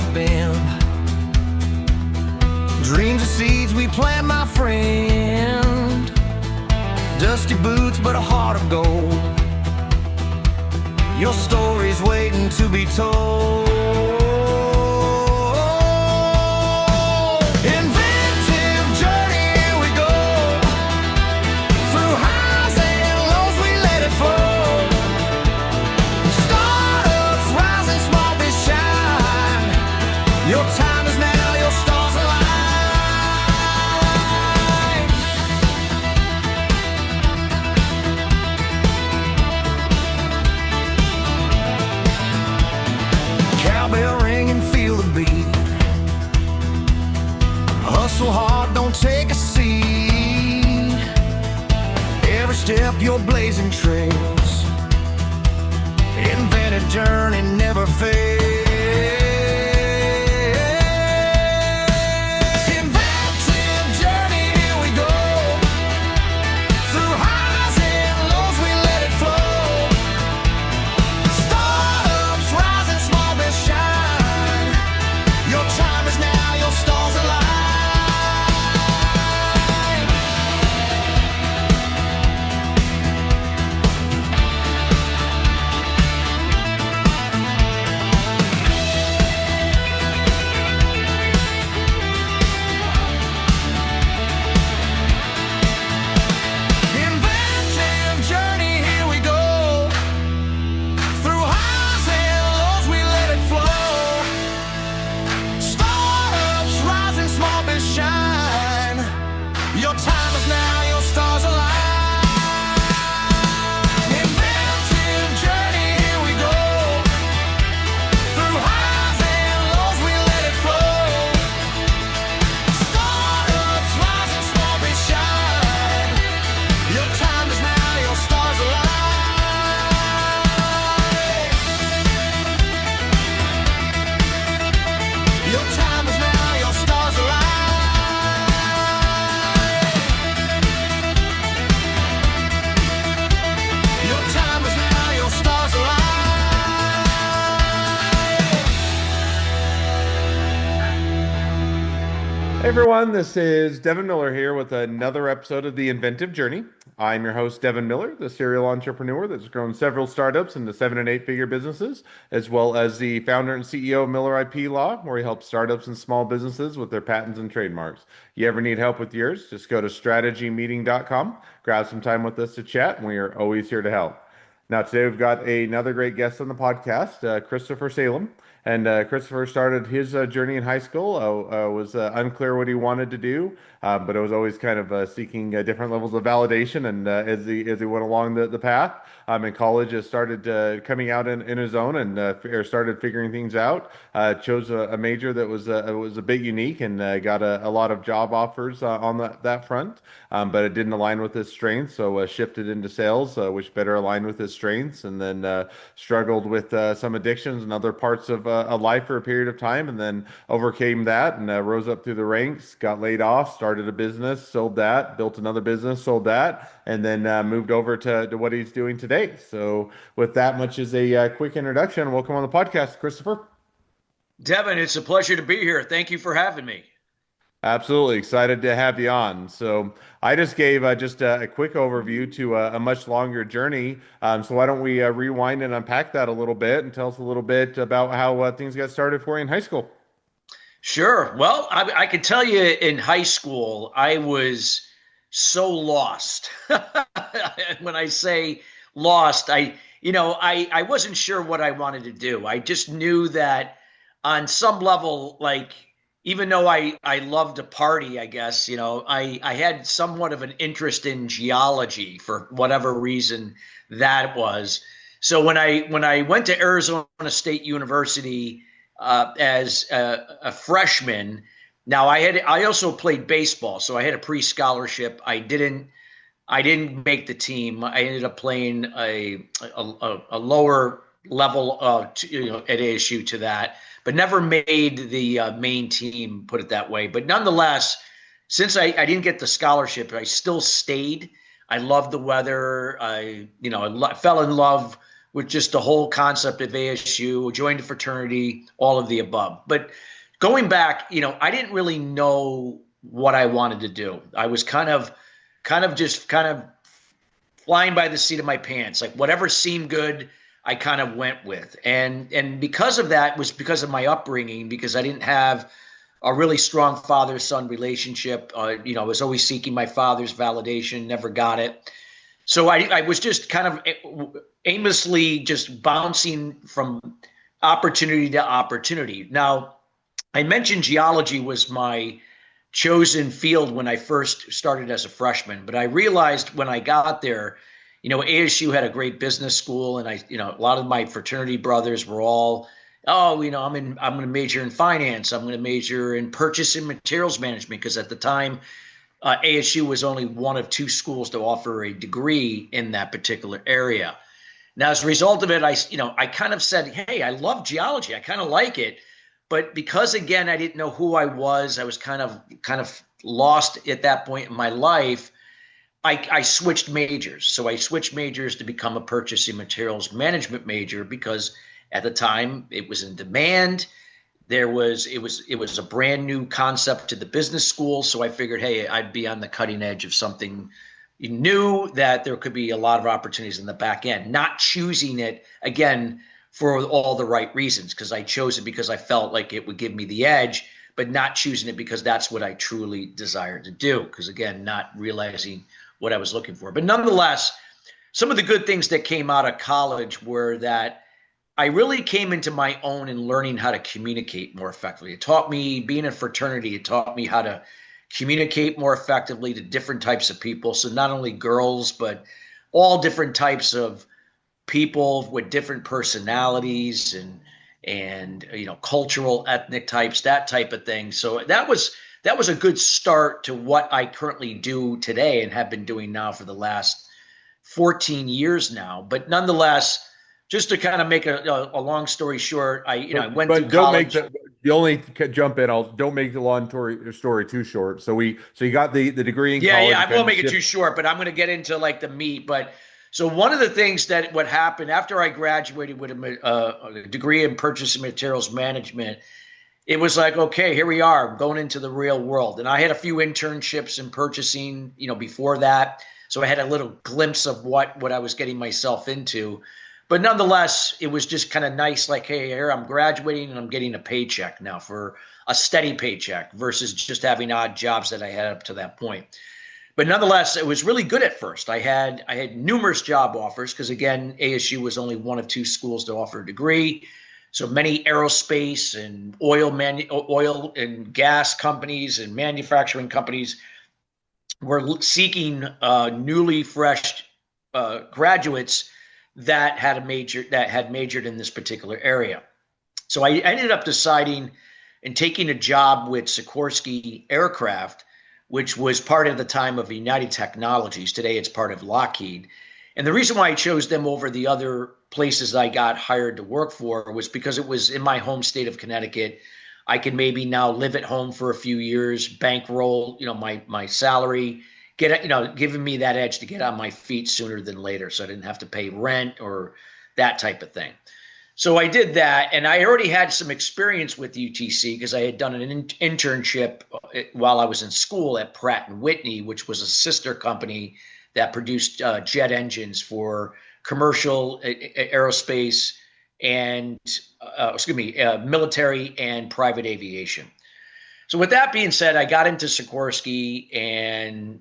I've been. Dreams are seeds we plant, my friend. Dusty boots, but a heart of gold. Your story's waiting to be told. Inventive journey, here we go. Through highs and lows, we let it flow. Startups rising, small but shine. Your time is now, your stars align. Cowbell ring and feel the beat. Hustle hard, don't take a seat. Every step you're blazing trails. Inventive journey never fails. Inventive journey, here we go. Through highs and lows, we let it flow. Startups rising, small but shine. Your time is now, your stars align. Inventive journey, here we go. Through highs and lows, we let it flow. Startups rising, small but shine. Your time is now, your stars align. Inventive journey, here we go. Through highs and lows, we let it flow. Startups rising, small but shine. Your time is now, your stars align. Your time is now, your stars align. Your time is now, your stars align. Hey everyone, this is Devin Miller here with another episode of the Inventive Journey. I'm your host, Devin Miller, the serial entrepreneur that's grown several startups into 7- and 8-figure businesses, as well as the founder and CEO of Miller IP Law, where he helps startups and small businesses with their patents and trademarks. You ever need help with yours, just go to strategymeeting.com, grab some time with us to chat, and we are always here to help. Now, today we've got another great guest on the podcast, Christopher Salem. And Christopher started his journey in high school. Was unclear what he wanted to do, but it was always kind of seeking different levels of validation. And as he went along the path, in college, started coming out in his own and started figuring things out. Chose a major that was a bit unique and got a lot of job offers on that front, but it didn't align with his strengths. So shifted into sales, which better aligned with his strengths, and then struggled with some addictions and other parts of a life for a period of time, and then overcame that and rose up through the ranks, got laid off, started a business, sold that, built another business, sold that, and then moved over to what he's doing today. So with that much as a quick introduction, welcome on the podcast, Christopher. Devin, it's a pleasure to be here. Thank you for having me. Absolutely excited to have you on. So I just gave just a quick overview to a much longer journey. So why don't we rewind and unpack that a little bit and tell us a little bit about how things got started for you in high school? Sure. Well, I can tell you in high school, I was so lost. When I say lost, I wasn't sure what I wanted to do. I just knew that on some level, like, even though I loved to party, I guess, I had somewhat of an interest in geology for whatever reason that was. So when I went to Arizona State University as a freshman, now I also played baseball, so I had a pre-scholarship. I didn't make the team. I ended up playing a lower level at ASU to that, but never made the main team, put it that way. But nonetheless, since I didn't get the scholarship, I still stayed. I loved the weather. I fell in love with just the whole concept of ASU, joined a fraternity, all of the above. But going back, I didn't really know what I wanted to do. I was kind of flying by the seat of my pants, like whatever seemed good, I kind of went with. And because of that was because of my upbringing, because I didn't have a really strong father-son relationship. I was always seeking my father's validation, never got it. So I was just kind of aimlessly just bouncing from opportunity to opportunity. Now, I mentioned geology was my chosen field when I first started as a freshman, but I realized when I got there, ASU had a great business school, and a lot of my fraternity brothers were all, I'm going to major in finance. I'm going to major in purchasing materials management, because at the time, ASU was only one of two schools to offer a degree in that particular area. Now, as a result of it, I kind of said, hey, I love geology. I kind of like it. But because, again, I didn't know who I was kind of lost at that point in my life, I switched majors. So I switched majors to become a purchasing materials management major, because at the time it was in demand. It was a brand new concept to the business school. So I figured, hey, I'd be on the cutting edge of something new, that there could be a lot of opportunities in the back end, not choosing it, again, for all the right reasons, because I chose it because I felt like it would give me the edge, but not choosing it because that's what I truly desired to do, because, again, not realizing what I was looking for. But nonetheless, some of the good things that came out of college were that I really came into my own in learning how to communicate more effectively. It taught me, being a fraternity, it taught me how to communicate more effectively to different types of people. So not only girls, but all different types of people with different personalities and cultural, ethnic types, that type of thing. So that was a good start to what I currently do today and have been doing now for the last 14 years now. But nonetheless, just to kind of make a long story short, I went through college. You only jump in. Don't make the long story too short. So you got the degree in college. Yeah, I won't make it too short, but I'm going to get into like the meat. But so one of the things that what happened after I graduated with a degree in purchasing materials management, it was like, okay, here we are going into the real world. And I had a few internships in purchasing, before that. So I had a little glimpse of what I was getting myself into. But nonetheless, it was just kind of nice, like, hey, here I'm graduating and I'm getting a paycheck now, for a steady paycheck, versus just having odd jobs that I had up to that point. But nonetheless, it was really good at first. I had numerous job offers, because, again, ASU was only one of two schools to offer a degree. So many aerospace and oil and gas companies and manufacturing companies were seeking newly fresh graduates that had majored in this particular area. So I ended up deciding and taking a job with Sikorsky Aircraft, which was part of the time of United Technologies. Today it's part of Lockheed. And the reason why I chose them over the other places I got hired to work for was because it was in my home state of Connecticut. I could maybe now live at home for a few years, bankroll, my salary, giving me that edge to get on my feet sooner than later, so I didn't have to pay rent or that type of thing. So I did that, and I already had some experience with UTC because I had done an internship while I was in school at Pratt & Whitney, which was a sister company that produced jet engines for commercial aerospace and, military and private aviation. So with that being said, I got into Sikorsky and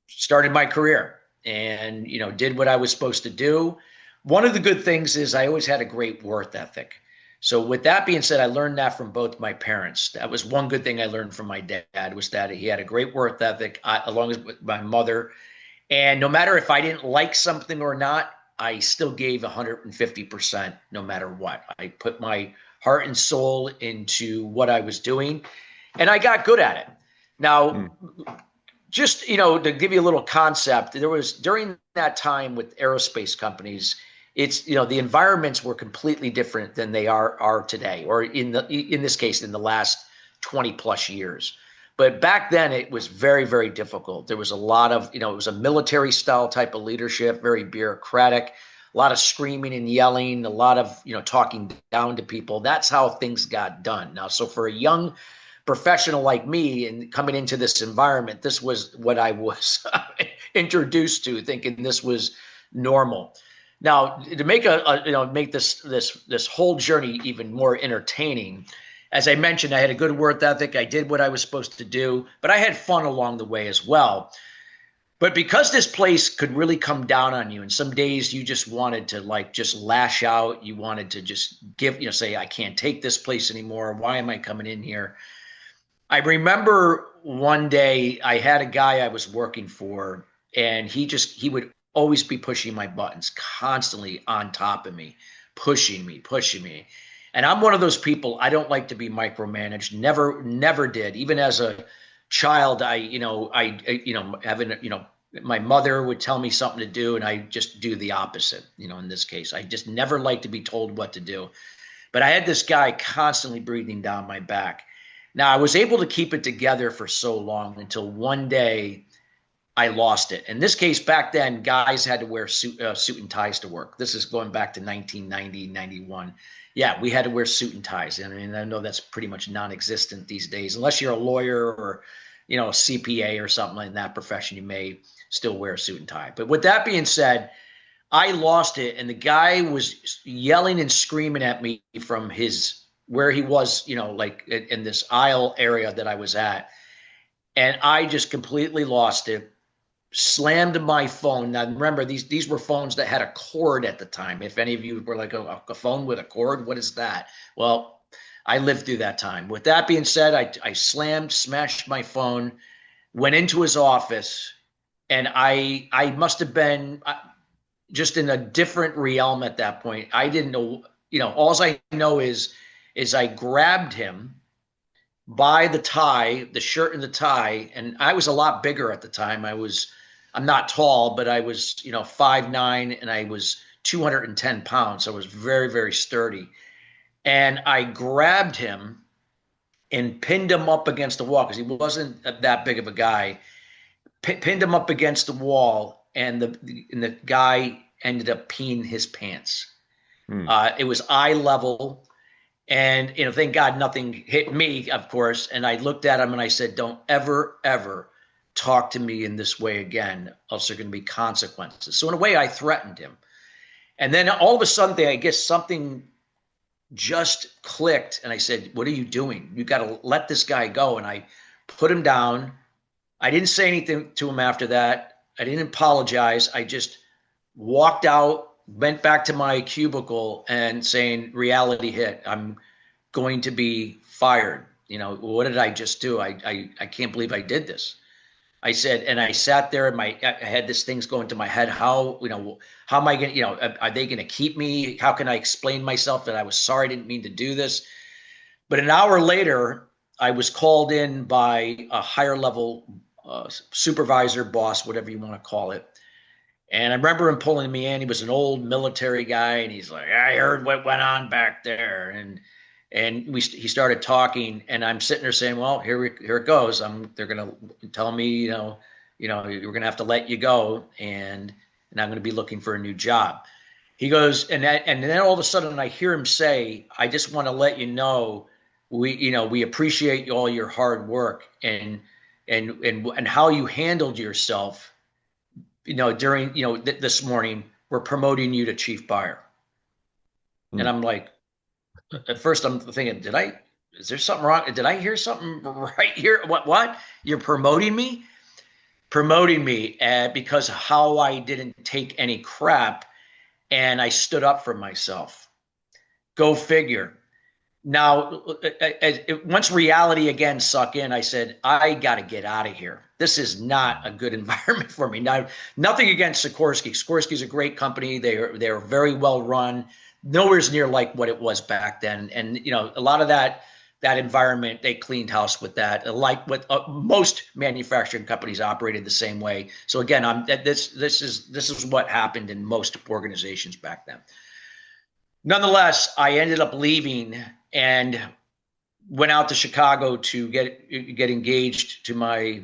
started my career and, did what I was supposed to do. One of the good things is I always had a great work ethic. So with that being said, I learned that from both my parents. That was one good thing I learned from my dad, was that he had a great work ethic, along with my mother. And no matter if I didn't like something or not, I still gave 150% no matter what. I put my heart and soul into what I was doing, and I got good at it. Now, just, to give you a little concept, there was, during that time with aerospace companies, it's, the environments were completely different than they are today, or in this case, in the last 20 plus years. But back then it was very, very difficult. There was a lot of, it was a military style type of leadership, very bureaucratic, a lot of screaming and yelling, a lot of, talking down to people. That's how things got done. Now, so for a young professional like me and coming into this environment, this was what I was introduced to, thinking this was normal. Now, to make make this whole journey even more entertaining, as I mentioned, I had a good work ethic. I did what I was supposed to do, but I had fun along the way as well. But because this place could really come down on you, and some days you just wanted to just lash out, you wanted to just say, I can't take this place anymore. Why am I coming in here? I remember one day I had a guy I was working for, and he would always be pushing my buttons, constantly on top of me, pushing me. And I'm one of those people, I don't like to be micromanaged. Never did. Even as a child, my mother would tell me something to do, and I just do the opposite. In this case, I just never like to be told what to do. But I had this guy constantly breathing down my back. Now, I was able to keep it together for so long until one day I lost it. In this case, back then, guys had to wear suit and ties to work. This is going back to 1990, 91. Yeah, we had to wear suit and ties. I mean, I know that's pretty much non-existent these days. Unless you're a lawyer or, a CPA or something in that profession, you may still wear a suit and tie. But with that being said, I lost it, and the guy was yelling and screaming at me from where he was, in this aisle area that I was at. And I just completely lost it, slammed my phone. Now, remember, these were phones that had a cord at the time. If any of you were like, a phone with a cord, what is that? Well, I lived through that time. With that being said, I smashed my phone, went into his office, and I must have been just in a different realm at that point. I didn't know, all I know is I grabbed him by the tie, the shirt and the tie, and I was a lot bigger at the time. I'm not tall, but I was, 5'9", and I was 210 pounds. So I was very, very sturdy. And I grabbed him and pinned him up against the wall because he wasn't that big of a guy. Pinned him up against the wall, and the guy ended up peeing his pants. It was eye level. And, thank God nothing hit me, of course. And I looked at him and I said, don't ever, ever talk to me in this way again, else there are going to be consequences. So in a way, I threatened him. And then all of a sudden, I guess something just clicked. And I said, what are you doing? You got to let this guy go. And I put him down. I didn't say anything to him after that. I didn't apologize. I just walked out, went back to my cubicle, and saying, reality hit. I'm going to be fired. What did I just do? I can't believe I did this. I said, and I sat there and I had this things going to my head. How am I going to, are they going to keep me? How can I explain myself that I was sorry, I didn't mean to do this? But an hour later, I was called in by a higher level supervisor, boss, whatever you want to call it. And I remember him pulling me in. He was an old military guy, and he's like, I heard what went on back there. And he started talking, and I'm sitting there saying, well, here it goes. They're going to tell me, you're going to have to let you go, and I'm going to be looking for a new job. He goes, and then all of a sudden I hear him say, I just want to let you know, we appreciate all your hard work and how you handled yourself. During, this morning, we're promoting you to chief buyer. And I'm like, at first I'm thinking, is there something wrong? Did I hear something right here? What? You're promoting me? Promoting me because of how I didn't take any crap and I stood up for myself. Go figure. Now, once reality again sucked in, I said, I got to get out of here. This is not a good environment for me. Now, nothing against Sikorsky. Sikorsky is a great company. They're very well run. Nowhere near like what it was back then. And, a lot of that environment, they cleaned house with that. Like what most manufacturing companies operated the same way. So again, this is what happened in most organizations back then. Nonetheless, I ended up leaving and went out to Chicago to get engaged to my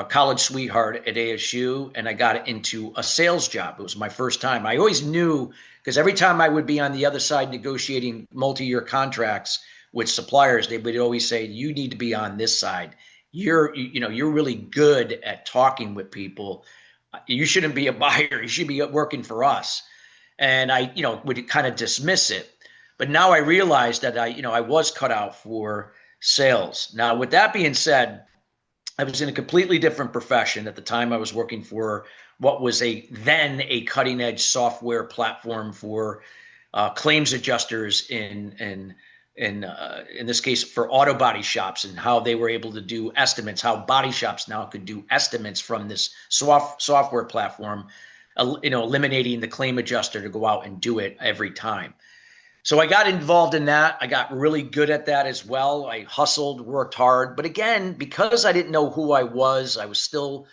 college sweetheart at ASU, and I got into a sales job. It was my first time. I always knew, because every time I would be on the other side negotiating multi-year contracts with suppliers, they would always say, "You need to be on this side. You're really good at talking with people. You shouldn't be a buyer. You should be working for us." And I, would kind of dismiss it. But now I realized that I was cut out for sales. Now, with that being said, I was in a completely different profession. At the time, I was working for what was then a cutting edge software platform for claims adjusters in this case for auto body shops, and how they were able to do estimates, how body shops now could do estimates from this software platform, eliminating the claim adjuster to go out and do it every time. So I got involved in that. I got really good at that as well. I hustled, worked hard. But again, because I didn't know who I was still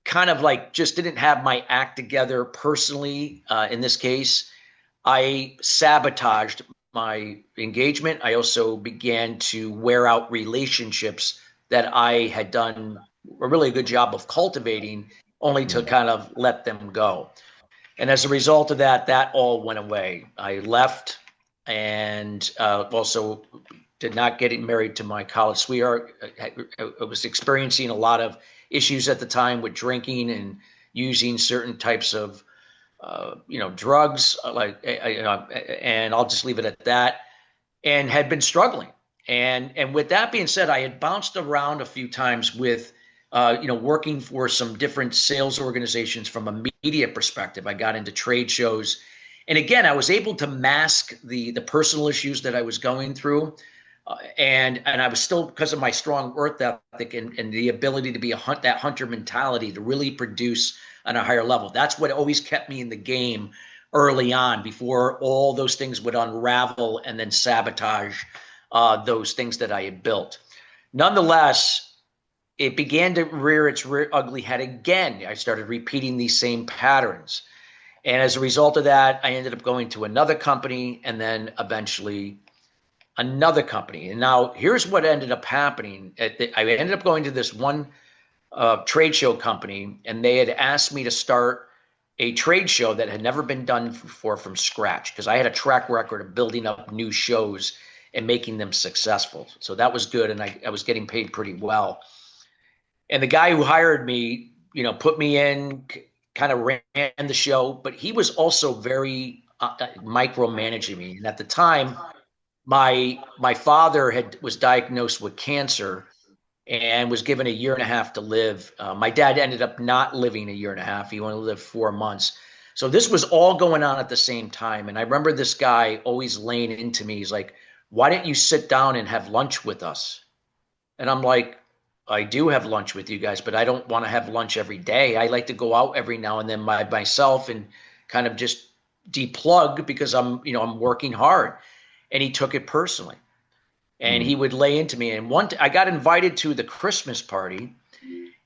kind of like just didn't have my act together personally. In this case, I sabotaged my engagement. I also began to wear out relationships that I had done a really good job of cultivating, only to kind of let them go. And as a result of that, that all went away. I left, and also did not get married to my college sweetheart. I was experiencing a lot of issues at the time with drinking and using certain types of, drugs, and I'll just leave it at that, and had been struggling. And with that being said, I had bounced around a few times with working for some different sales organizations from a media perspective. I got into trade shows. And again, I was able to mask the personal issues that I was going through. And I was still, because of my strong work ethic and the ability to be that hunter mentality, to really produce on a higher level. That's what always kept me in the game early on, before all those things would unravel and then sabotage those things that I had built. Nonetheless, it began to rear its ugly head again. I started repeating these same patterns. And as a result of that, I ended up going to another company, and then eventually another company. And now here's what ended up happening. I ended up going to this one trade show company, and they had asked me to start a trade show that had never been done before from scratch, because I had a track record of building up new shows and making them successful. So that was good, and I was getting paid pretty well. And the guy who hired me, put me in, kind of ran the show, but he was also very micromanaging me. And at the time, my father was diagnosed with cancer and was given a year and a half to live. My dad ended up not living a year and a half. He only lived 4 months. So this was all going on at the same time. And I remember this guy always laying into me. He's like, "Why don't you sit down and have lunch with us?" And I'm like, "I do have lunch with you guys, but I don't want to have lunch every day. I like to go out every now and then by myself and kind of just deplug, because I'm working hard." And he took it personally. And he would lay into me. And I got invited to the Christmas party.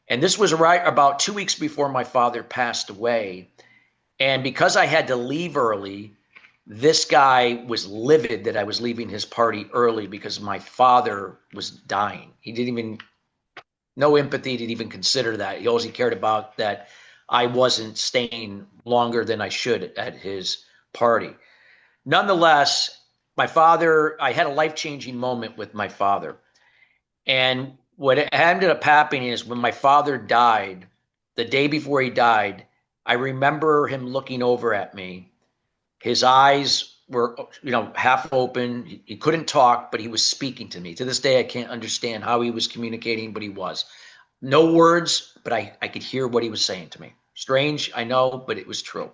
And this was right about 2 weeks before my father passed away. And because I had to leave early, this guy was livid that I was leaving his party early, because my father was dying. He didn't even, no empathy to even consider that. He always cared about that I wasn't staying longer than I should at his party. Nonetheless, I had a life-changing moment with my father. And what ended up happening is, when my father died, the day before he died, I remember him looking over at me. His eyes were, half open. He couldn't talk, but he was speaking to me. To this day, I can't understand how he was communicating, but he was. No words, but I could hear what he was saying to me. Strange, I know, but it was true.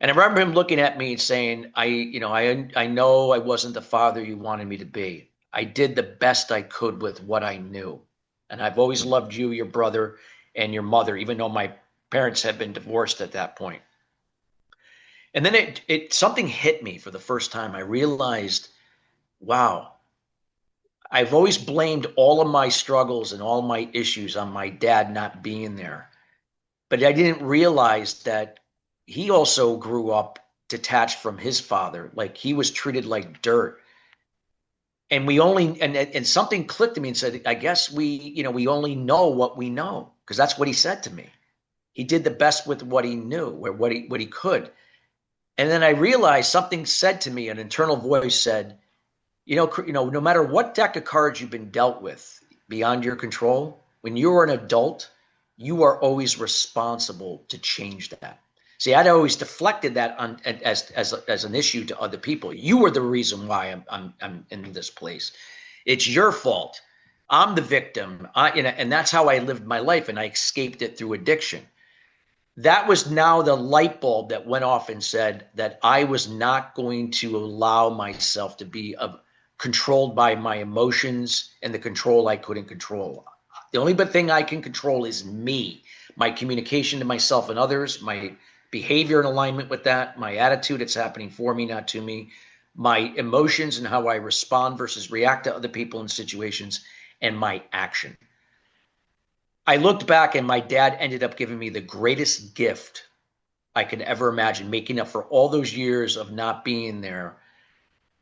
And I remember him looking at me and saying, I know I wasn't the father you wanted me to be. I did the best I could with what I knew. And I've always loved you, your brother, and your mother, even though my parents had been divorced at that point. And then something hit me for the first time. I realized, wow, I've always blamed all of my struggles and all my issues on my dad not being there. But I didn't realize that he also grew up detached from his father. Like, he was treated like dirt. And and something clicked to me and said, I guess we only know what we know, because that's what he said to me. He did the best with what he knew, or what he could. And then I realized something said to me, an internal voice said, no matter what deck of cards you've been dealt with beyond your control, when you're an adult, you are always responsible to change that. See, I'd always deflected that as an issue to other people. You were the reason why I'm in this place. It's your fault. I'm the victim. And that's how I lived my life, and I escaped it through addiction. That was now the light bulb that went off and said that I was not going to allow myself to be controlled by my emotions and the control I couldn't control. The only thing I can control is me, my communication to myself and others, my behavior in alignment with that, my attitude, it's happening for me, not to me, my emotions and how I respond versus react to other people and situations, and my action. I looked back, and my dad ended up giving me the greatest gift I could ever imagine, making up for all those years of not being there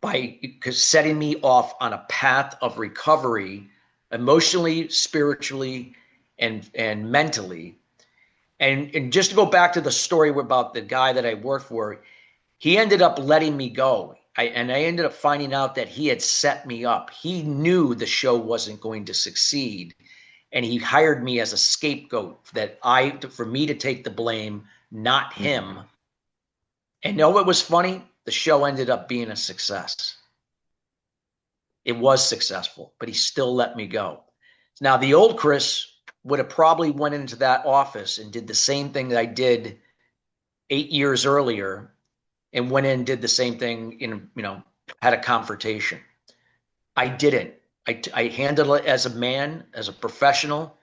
by setting me off on a path of recovery, emotionally, spiritually, and mentally. And just to go back to the story about the guy that I worked for, he ended up letting me go. I ended up finding out that he had set me up. He knew the show wasn't going to succeed, and he hired me as a scapegoat for me to take the blame, not him. And know what was funny? The show ended up being a success. It was successful, but he still let me go. Now, the old Chris would have probably went into that office and did the same thing that I did 8 years earlier, and went in and did the same thing, had a confrontation. I didn't. I handled it as a man, as a professional.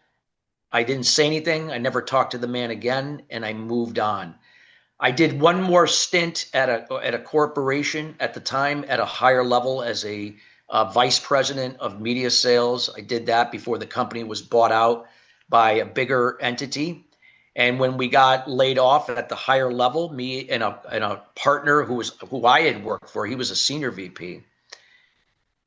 I didn't say anything. I never talked to the man again, and I moved on. I did one more stint at a corporation at the time at a higher level as a vice president of media sales. I did that before the company was bought out by a bigger entity. And when we got laid off at the higher level, me and a partner who I had worked for, he was a senior VP.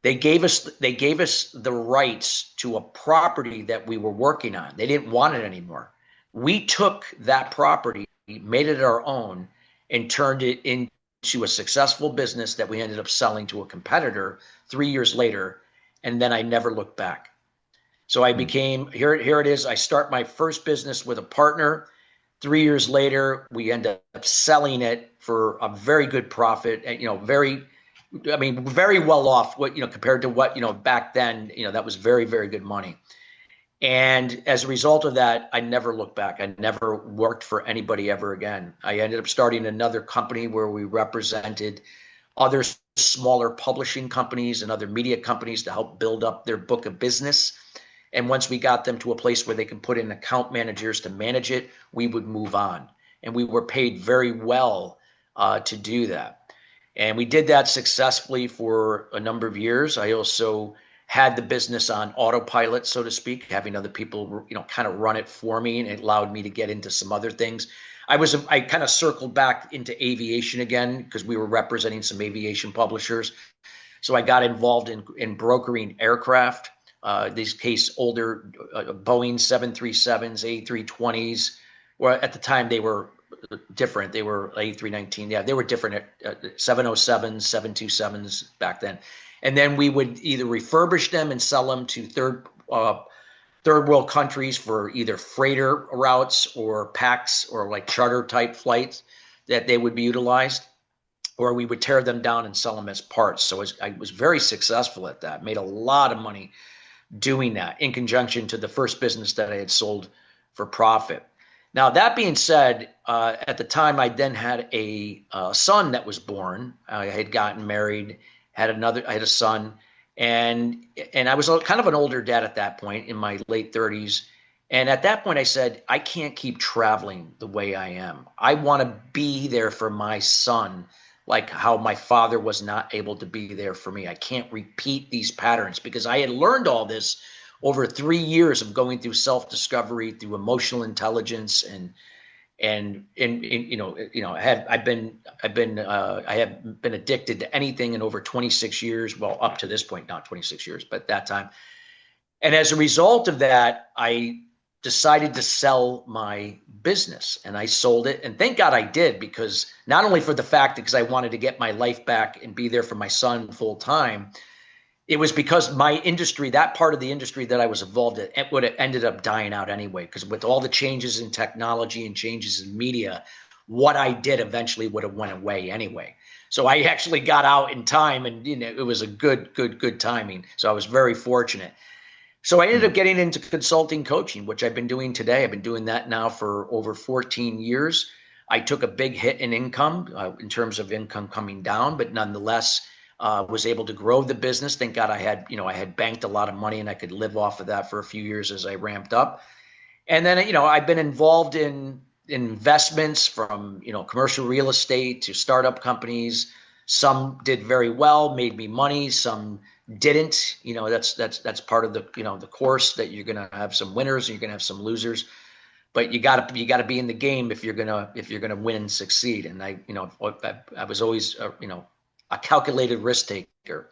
They gave us the rights to a property that we were working on. They didn't want it anymore. We took that property, made it our own, and turned it into a successful business that we ended up selling to a competitor 3 years later. And then I never looked back. So I became, here it is. I start my first business with a partner. 3 years later, we end up selling it for a very good profit, and very well off compared to what, back then, that was very, very good money. And as a result of that, I never looked back. I never worked for anybody ever again. I ended up starting another company where we represented other smaller publishing companies and other media companies to help build up their book of business. And once we got them to a place where they can put in account managers to manage it, we would move on. And we were paid very well to do that. And we did that successfully for a number of years. I also had the business on autopilot, so to speak, having other people, kind of run it for me, and it allowed me to get into some other things. I kind of circled back into aviation again because we were representing some aviation publishers. So I got involved in brokering aircraft, these case older Boeing 737s, A320s, or at the time they were different. They were A319. Yeah, they were different. 707s, 727s back then. And then we would either refurbish them and sell them to third world countries for either freighter routes or packs or like charter type flights that they would be utilized, or we would tear them down and sell them as parts. So I was very successful at that, made a lot of money doing that in conjunction to the first business that I had sold for profit. Now, that being said, at the time I then had a son that was born. I had gotten married, I had a son, and I was kind of an older dad at that point in my late 30s. And at that point I said, I can't keep traveling the way I am. I want to be there for my son, like how my father was not able to be there for me. I can't repeat these patterns because I had learned all this over 3 years of going through self-discovery, through emotional intelligence I have been addicted to anything in over 26 years. Well, up to this point, not 26 years, but that time. And as a result of that, I decided to sell my business, and I sold it. And thank God I did, because not only for the fact that because I wanted to get my life back and be there for my son full time, it was because my industry, that part of the industry that I was involved in, it would have ended up dying out anyway. Because with all the changes in technology and changes in media, what I did eventually would have went away anyway. So I actually got out in time, and it was a good timing. So I was very fortunate. So I ended up getting into consulting coaching, which I've been doing today. I've been doing that now for over 14 years. I took a big hit in income, in terms of income coming down, but nonetheless was able to grow the business. Thank God I had banked a lot of money, and I could live off of that for a few years as I ramped up. And then, I've been involved in investments from, commercial real estate to startup companies. Some did very well, made me money. Some didn't. That's part of the, the course, that you're going to have some winners and you're going to have some losers. But you got to be in the game if you're going to win and succeed. And I was always a calculated risk taker.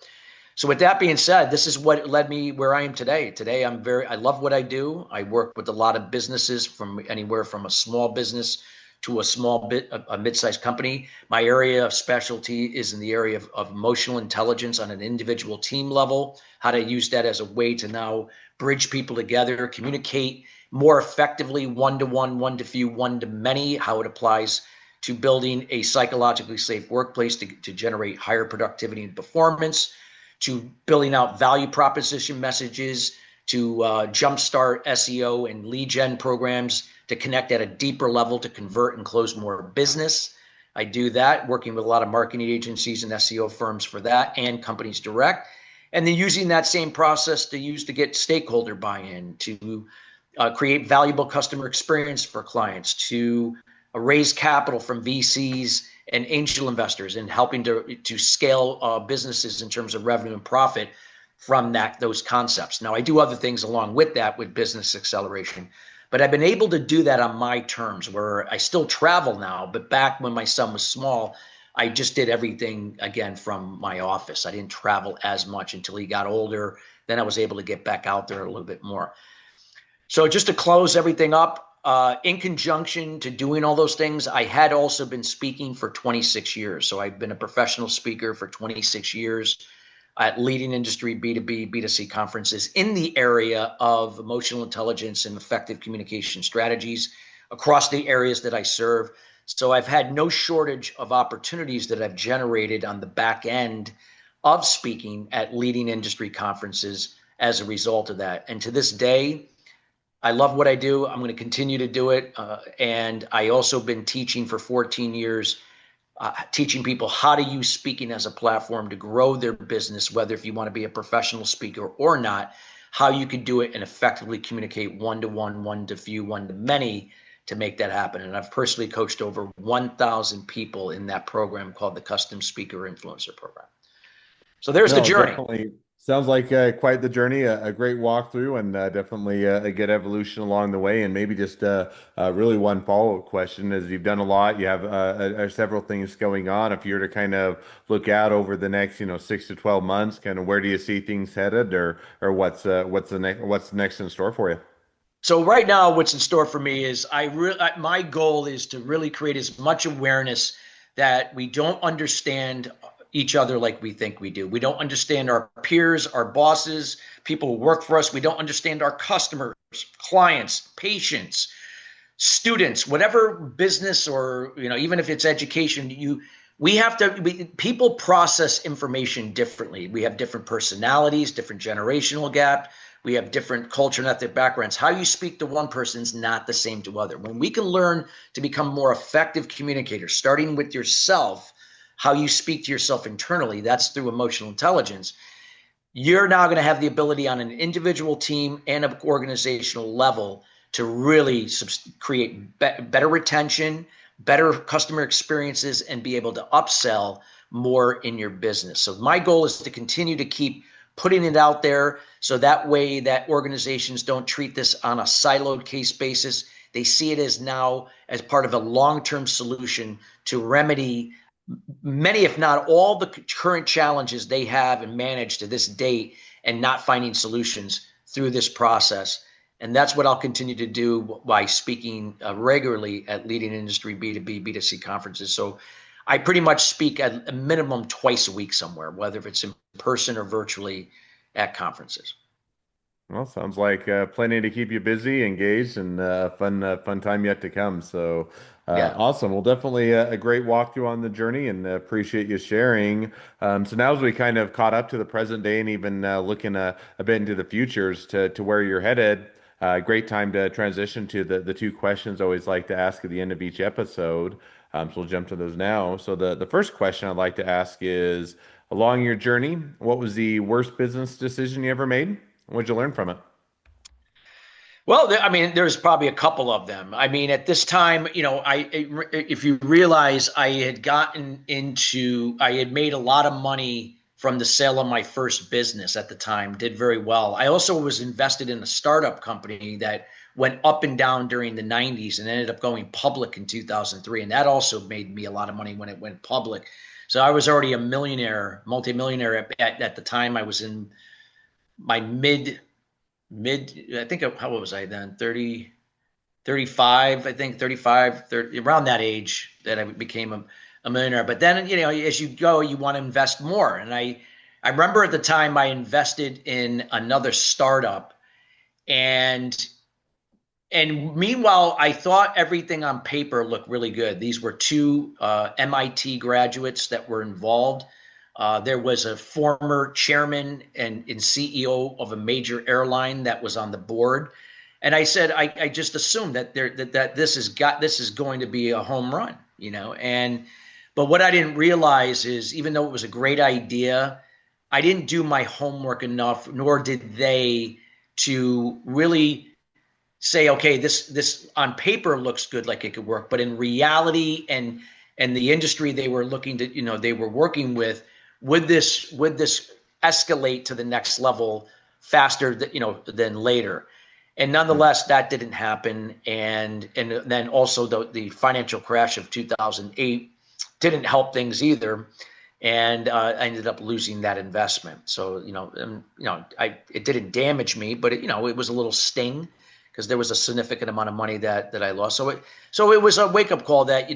So with that being said, this is what led me where I am today. Today, I love what I do. I work with a lot of businesses, from anywhere from a small business to a mid-sized company. My area of specialty is in the area of emotional intelligence on an individual team level, how to use that as a way to now bridge people together, communicate more effectively, one-to-one, one-to-few, one-to-many, how it applies to building a psychologically safe workplace to generate higher productivity and performance, to building out value proposition messages, to jumpstart SEO and lead gen programs, to connect at a deeper level to convert and close more business. I do that, working with a lot of marketing agencies and SEO firms for that, and companies direct. And then using that same process to get stakeholder buy-in, to create valuable customer experience for clients, to raise capital from VCs and angel investors, and helping to scale businesses in terms of revenue and profit from those concepts. Now, I do other things along with that with business acceleration, but I've been able to do that on my terms, where I still travel now, but back when my son was small, I just did everything again from my office. I didn't travel as much until he got older. Then I was able to get back out there a little bit more. So just to close everything up, in conjunction to doing all those things, I had also been speaking for 26 years. So I've been a professional speaker for 26 years at leading industry B2B, B2C conferences in the area of emotional intelligence and effective communication strategies across the areas that I serve. So I've had no shortage of opportunities that I've generated on the back end of speaking at leading industry conferences as a result of that. And to this day, I love what I do. I'm going to continue to do it. And I also been teaching for 14 years, teaching people how to use speaking as a platform to grow their business, whether if you want to be a professional speaker or not, how you could do it and effectively communicate one-to-one, one-to-few, one-to-many to make that happen. And I've personally coached over 1,000 people in that program called the Custom Speaker Influencer Program. So there's the journey. Definitely. Sounds like quite the journey, a great walkthrough, and definitely a good evolution along the way. And maybe just really one follow-up question: as you've done a lot, you have several things going on. If you were to kind of look out over the next, 6 to 12 months, kind of where do you see things headed, or what's next in store for you? So right now, what's in store for me is my goal is to really create as much awareness that we don't understand each other like we think we do. We don't understand our peers, our bosses, people who work for us. We don't understand our customers, clients, patients, students, whatever business, or even if it's education, people process information differently. We have different personalities, different generational gap. We have different culture and ethnic backgrounds. How you speak to one person is not the same to other. When we can learn to become more effective communicators, starting with yourself, how you speak to yourself internally, that's through emotional intelligence. You're now going to have the ability on an individual, team, and an organizational level to really create better retention, better customer experiences, and be able to upsell more in your business. So my goal is to continue to keep putting it out there, so that way that organizations don't treat this on a siloed case basis. They see it as now as part of a long-term solution to remedy many, if not all, the current challenges they have and manage to this date, and not finding solutions through this process. And that's what I'll continue to do by speaking regularly at leading industry B2B, B2C conferences. So I pretty much speak at a minimum twice a week somewhere, whether it's in person or virtually at conferences. Well, sounds like plenty to keep you busy, engaged, and fun time yet to come. So Yeah. awesome. Well, definitely a great walkthrough on the journey, and appreciate you sharing. So now, as we kind of caught up to the present day, and even looking a bit into the futures to where you're headed, great time to transition to the two questions I always like to ask at the end of each episode. So we'll jump to those now. So the first question I'd like to ask is, along your journey, what was the worst business decision you ever made? What'd you learn from it? Well, I mean, there's probably a couple of them. I mean, at this time, if you realize I had made a lot of money from the sale of my first business at the time, did very well. I also was invested in a startup company that went up and down during the 90s and ended up going public in 2003. And that also made me a lot of money when it went public. So I was already a millionaire, multimillionaire at the time. I was in my I think, how old was I then? 30, 35, I think 35, 30, around that age that I became a millionaire. But then, as you go, you want to invest more. And I remember at the time I invested in another startup, and meanwhile, I thought everything on paper looked really good. These were two MIT graduates that were involved. There was a former chairman and CEO of a major airline that was on the board, and I said I just assumed that this is going to be a home run, but what I didn't realize is, even though it was a great idea, I didn't do my homework enough, nor did they, to really say, okay, this on paper looks good, like it could work, but in reality and the industry they were looking to, they were working with, would this escalate to the next level faster than later? And nonetheless, that didn't happen. And then also the financial crash of 2008 didn't help things either. And I ended up losing that investment. So, it didn't damage me, but it was a little sting, because there was a significant amount of money that I lost. So it was a wake up call that,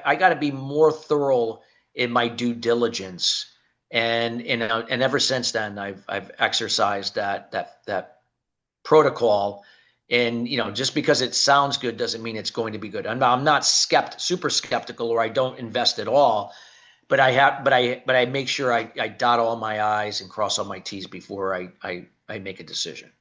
I got to be more thorough in my due diligence. And ever since then, I've exercised that protocol. And, just because it sounds good doesn't mean it's going to be good. I'm not super skeptical, or I don't invest at all, but I make sure I dot all my I's and cross all my T's before I make a decision.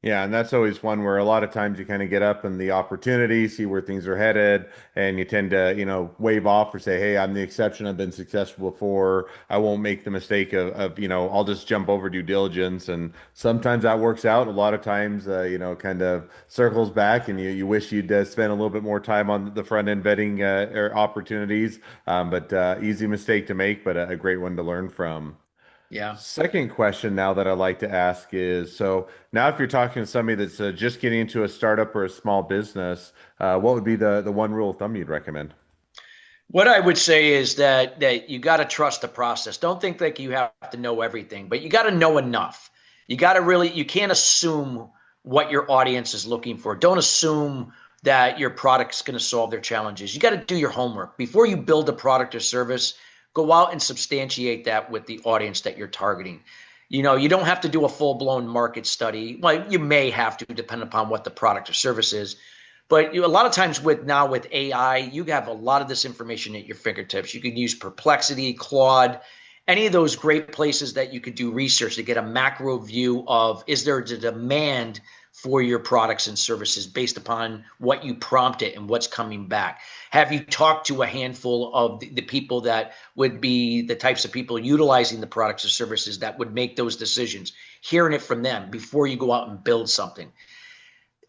Yeah, and that's always one where a lot of times you kind of get up in the opportunity, see where things are headed, and you tend to, wave off or say, "Hey, I'm the exception. I've been successful before. I won't make the mistake of I'll just jump over due diligence." And sometimes that works out. A lot of times, kind of circles back, and you wish you'd spend a little bit more time on the front end vetting opportunities. But easy mistake to make, but a great one to learn from. Yeah. Second question now that I like to ask is, so now if you're talking to somebody that's just getting into a startup or a small business, what would be the one rule of thumb you'd recommend? What I would say is that you got to trust the process. Don't think like you have to know everything, but you got to know enough. You can't assume what your audience is looking for. Don't assume that your product's going to solve their challenges. You got to do your homework. Before you build a product or service, go out and substantiate that with the audience that you're targeting. You don't have to do a full-blown market study. Well, you may have to, depending upon what the product or service is. But a lot of times with AI, you have a lot of this information at your fingertips. You can use Perplexity, Claude, any of those great places that you could do research to get a macro view of, is there a demand for your products and services based upon what you prompted and what's coming back? Have you talked to a handful of the people that would be the types of people utilizing the products or services that would make those decisions? Hearing it from them before you go out and build something.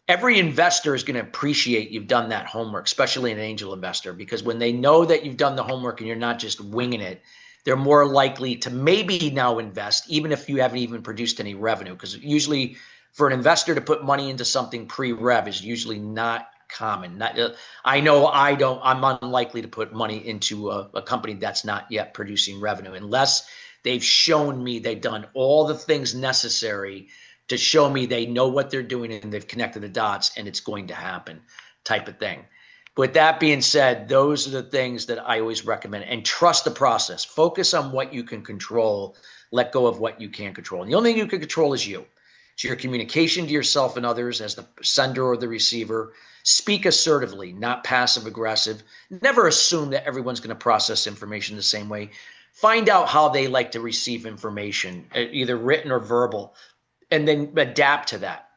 Every investor is going to appreciate you've done that homework, especially an angel investor, because when they know that you've done the homework and you're not just winging it, they're more likely to maybe now invest, even if you haven't even produced any revenue, because usually For an investor to put money into something pre-rev is usually not common. I'm unlikely to put money into a company that's not yet producing revenue unless they've shown me they've done all the things necessary to show me they know what they're doing and they've connected the dots and it's going to happen, type of thing. With that being said, those are the things that I always recommend. And trust the process. Focus on what you can control. Let go of what you can't control. And the only thing you can control is you. It's your communication to yourself and others as the sender or the receiver. Speak assertively, not passive aggressive. Never assume that everyone's going to process information the same way. Find out how they like to receive information, either written or verbal, and then adapt to that.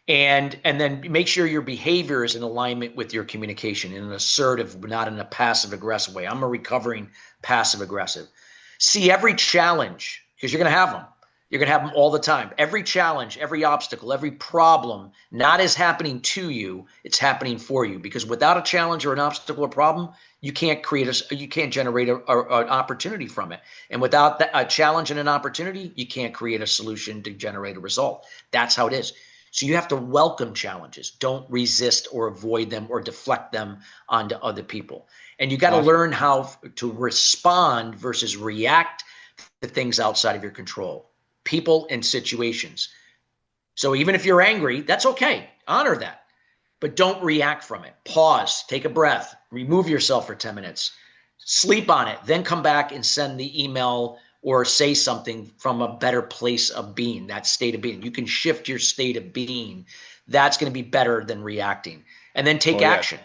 And then make sure your behavior is in alignment with your communication in an assertive, not in a passive aggressive way. I'm a recovering passive aggressive. See every challenge, because you're going to have them. You're going to have them all the time. Every challenge, every obstacle, every problem, not is happening to you, it's happening for you. Because without a challenge or an obstacle or problem, you can't generate an opportunity from it. And without a challenge and an opportunity, you can't create a solution to generate a result. That's how it is. So you have to welcome challenges. Don't resist or avoid them or deflect them onto other people. And you got to learn how to respond versus react to things outside of your control, people and situations. So even if you're angry, that's okay. Honor that. But don't react from it. Pause, take a breath, remove yourself for 10 minutes, sleep on it, then come back and send the email or say something from a better place of being, that state of being. You can shift your state of being. That's going to be better than reacting. And then take action.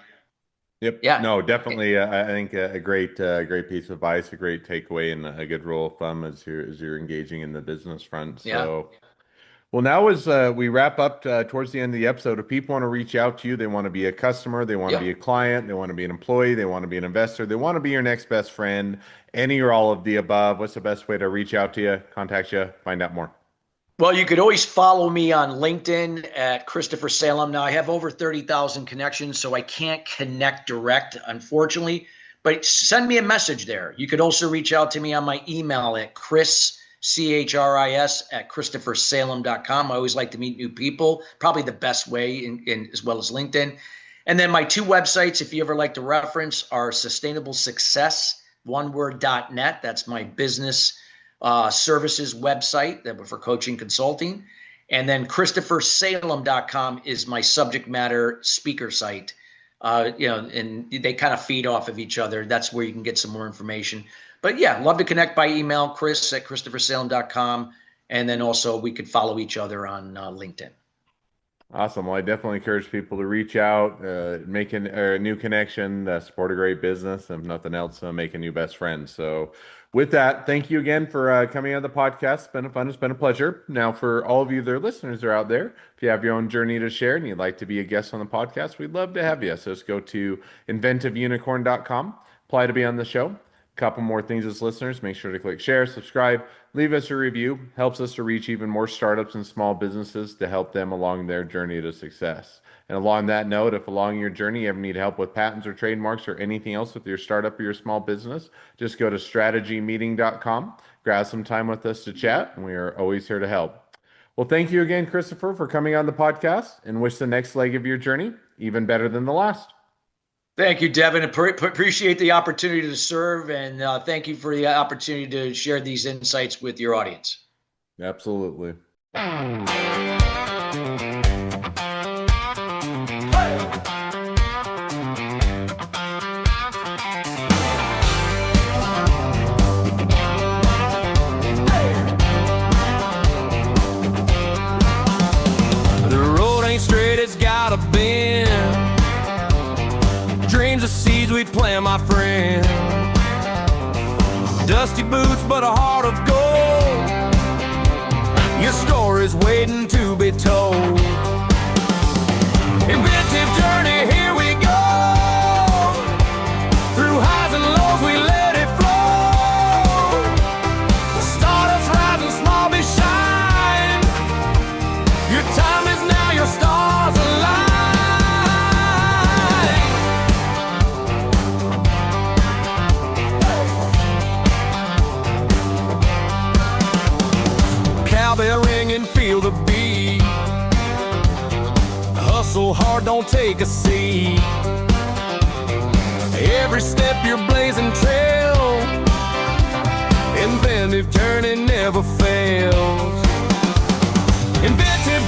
Yep. Yeah. No, definitely. I think a great piece of advice, a great takeaway, and a good rule of thumb as you're engaging in the business front. So, well, now as we wrap up towards the end of the episode, if people want to reach out to you, they want to be a customer, they want to be a client, they want to be an employee, they want to be an investor, they want to be your next best friend, any or all of the above, what's the best way to reach out to you, contact you, find out more? Well, you could always follow me on LinkedIn at Christopher Salem. Now, I have over 30,000 connections, so I can't connect direct, unfortunately, but send me a message there. You could also reach out to me on my email at CHRIS at ChristopherSalem.com. I always like to meet new people, probably the best way in as well as LinkedIn. And then my two websites, if you ever like to reference, are Sustainable Success, oneword.net. That's my business services website that for coaching consulting. And then ChristopherSalem.com is my subject matter speaker site. And they kind of feed off of each other. That's where you can get some more information. But yeah, love to connect by email, Chris at ChristopherSalem.com. And then also we could follow each other on LinkedIn. Awesome. Well, I definitely encourage people to reach out, make a new connection, support a great business, and if nothing else, make a new best friend. So with that, thank you again for coming on the podcast. It's been fun. It's been a pleasure. Now, for all of you that are listeners that are out there, if you have your own journey to share and you'd like to be a guest on the podcast, we'd love to have you. So just go to inventiveunicorn.com, apply to be on the show. Couple more things as listeners, make sure to click share, subscribe, leave us a review. Helps us to reach even more startups and small businesses to help them along their journey to success. And along that note, if along your journey you ever need help with patents or trademarks or anything else with your startup or your small business, just go to strategymeeting.com, grab some time with us to chat, and we are always here to help. Well, thank you again, Christopher, for coming on the podcast, and wish the next leg of your journey even better than the last. Thank you, Devin. Appreciate the opportunity to serve, and thank you for the opportunity to share these insights with your audience. Absolutely. The road ain't straight, it's got a bend. Dreams of seeds we plant, my friend. Dusty boots, but a heart of gold. Your story's waiting to be told. Inventive journey, here we go. Through highs and lows, we let it flow. The startups rising small, be shine. Your time is now, your stars align. Cowbell ring and feel the beat. hustle hard, don't take a seat. Every step you're blazing trail. Inventive Journey never fails. Inventive